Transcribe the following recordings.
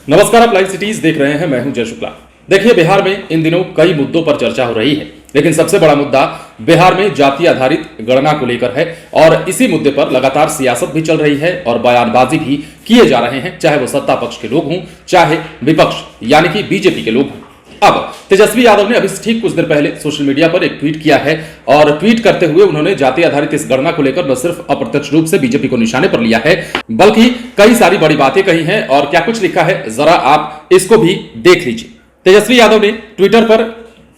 नमस्कार, आप live cities देख रहे हैं। मैं हूं जय शुक्ला। देखिए, बिहार में इन दिनों कई मुद्दों पर चर्चा हो रही है, लेकिन सबसे बड़ा मुद्दा बिहार में जाति आधारित गणना को लेकर है और इसी मुद्दे पर लगातार सियासत भी चल रही है और बयानबाजी भी किए जा रहे हैं, चाहे वो सत्ता पक्ष के लोग हों, चाहे विपक्ष यानी कि बीजेपी के लोग हों। अब तेजस्वी यादव ने अभी ठीक कुछ देर पहले सोशल मीडिया पर एक ट्वीट किया है और ट्वीट करते हुए उन्होंने जाति आधारित इस गणना को लेकर न सिर्फ अप्रत्यक्ष रूप से बीजेपी को निशाने पर लिया है, बल्कि कई सारी बड़ी बातें कही हैं। और क्या कुछ लिखा है, जरा आप इसको भी देख लीजिए। तेजस्वी यादव ने ट्विटर पर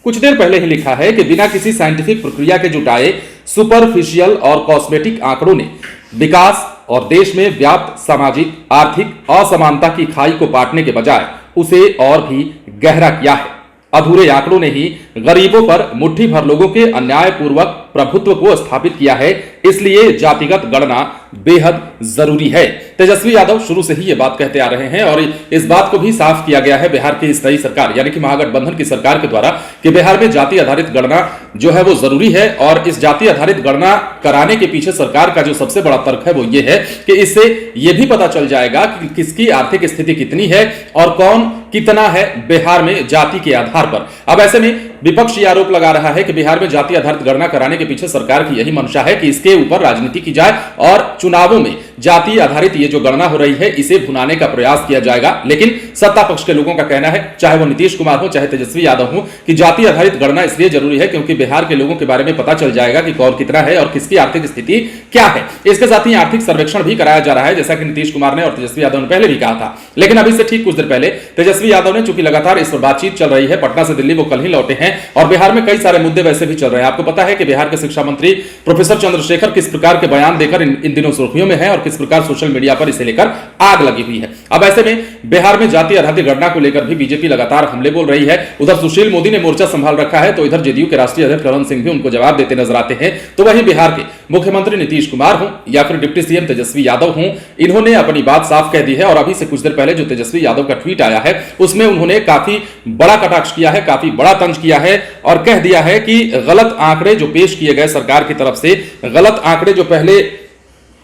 कुछ देर पहले ही लिखा है कि बिना किसी साइंटिफिक प्रक्रिया के जुटाए सुपरफिशियल और कॉस्मेटिक आंकड़ों ने विकास और देश में व्याप्त सामाजिक आर्थिक असमानता की खाई को पाटने के बजाय उसे और भी गहरा किया है। अधूरे आंकड़ों ने ही गरीबों पर मुट्ठी भर लोगों के अन्यायपूर्वक प्रभुत्व को स्थापित किया है, इसलिए जातिगत गणना बेहद जरूरी है। तेजस्वी यादव शुरू से ही ये बात कहते आ रहे हैं और इस बात को भी साफ किया गया है बिहार की इस नई सरकार यानी कि महागठबंधन की सरकार के द्वारा कि बिहार में जाति आधारित गणना जो है वो जरूरी है। और इस जाति आधारित गणना कराने के पीछे सरकार का जो सबसे बड़ा तर्क है वो ये है कि इससे ये भी पता चल जाएगा कि किसकी आर्थिक स्थिति कितनी है और कौन कितना है बिहार में जाति के आधार पर। अब ऐसे में विपक्ष ये आरोप लगा रहा है कि बिहार में जाति आधारित गणना कराने के पीछे सरकार की यही मंशा है कि इसके ऊपर राजनीति की जाए और चुनावों में जाति आधारित ये जो गणना हो रही है इसे भुनाने का प्रयास किया जाएगा। लेकिन सत्ता पक्ष के लोगों का कहना है, चाहे वो नीतीश कुमार हो चाहे तेजस्वी यादव हो, कि जाति आधारित गणना इसलिए जरूरी है क्योंकि बिहार के लोगों के बारे में पता चल जाएगा कि कौन कितना है और किसकी आर्थिक स्थिति क्या है। इसके साथ ही आर्थिक सर्वेक्षण भी कराया जा रहा है, जैसा कि नीतीश कुमार ने और तेजस्वी यादव ने पहले भी कहा था। लेकिन अभी से ठीक कुछ देर पहले तेजस्वी यादव ने, चूंकि लगातार इस पर बातचीत चल रही है, पटना से दिल्ली वो कल ही लौटे हैं और बिहार में कई सारे मुद्दे वैसे भी चल रहे हैं। आपको पता है कि बिहार के शिक्षा मंत्री प्रोफेसर चंद्रशेखर किस प्रकार के बयान देकर इन दिनों सुर्खियों में है और किस प्रकार सोशल मीडिया पर इसे लेकर आग लगी हुई है। अब ऐसे में बिहार में जाति आधारित गणना को लेकर भी बीजेपी लगातार हमले बोल रही है। उधर सुशील मोदी ने मोर्चा संभाल रखा है तो इधर जेडीयू के राष्ट्रीय अध्यक्ष रमन सिंह भी उनको जवाब देते नजर आते हैं। तो वहीं बिहार के मुख्यमंत्री नीतीश कुमार हों या फिर डिप्टी सीएम तेजस्वी यादव हों, इन्होंने अपनी बात साफ कह दी है। और अभी से कुछ देर पहले जो तेजस्वी यादव का ट्वीट आया है उसमें उन्होंने काफी बड़ा कटाक्ष किया है, काफी बड़ा तंज किया है और कह दिया है कि गलत आंकड़े जो पेश किए गए सरकार की तरफ से, गलत आंकड़े जो पहले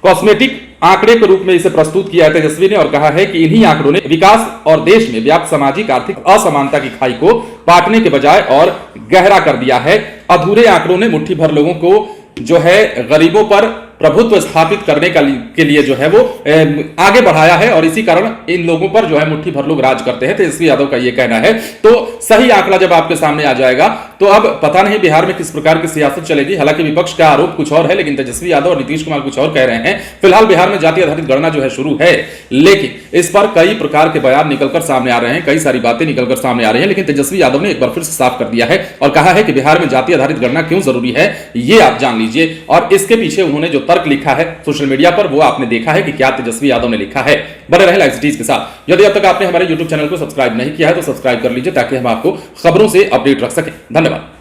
कॉस्मेटिक आंकड़े के रूप में इसे प्रस्तुत किया है तेजस्वी ने, और कहा है कि इन्हीं आंकड़ों ने विकास और देश में व्याप्त सामाजिक आर्थिक असमानता की खाई को पाटने के बजाय और गहरा कर दिया है। अधूरे आंकड़ों ने मुट्ठी भर लोगों को जो है गरीबों पर प्रभुत्व स्थापित करने के लिए जो है वो आगे बढ़ाया है और इसी कारण इन लोगों पर जो है मुट्ठी भर लोग राज करते हैं। तेजस्वी यादव का ये कहना है। तो सही आंकड़ा जब आपके सामने आ जाएगा तो अब पता नहीं बिहार में किस प्रकार की सियासत चलेगी। हालांकि विपक्ष का आरोप कुछ और है, लेकिन तेजस्वी यादव और नीतीश कुमार कुछ और कह रहे हैं। फिलहाल बिहार में जाति आधारित गणना जो है शुरू है, लेकिन इस पर कई प्रकार के बयान निकलकर सामने आ रहे हैं, कई सारी बातें निकलकर सामने आ रही हैं। लेकिन तेजस्वी यादव ने एक बार फिर से साफ कर दिया है और कहा है कि बिहार में जाति आधारित गणना क्यों जरूरी है ये आप जान लीजिए। और इसके पीछे उन्होंने जो तर्क लिखा है सोशल मीडिया पर वो आपने देखा है कि क्या तेजस्वी यादव ने लिखा है। बने रहे लाइव सिटीज के साथ। यदि अब तक आपने हमारे YouTube चैनल को सब्सक्राइब नहीं किया है तो सब्सक्राइब कर लीजिए ताकि हम आपको खबरों से अपडेट रख सकें। धन्यवाद।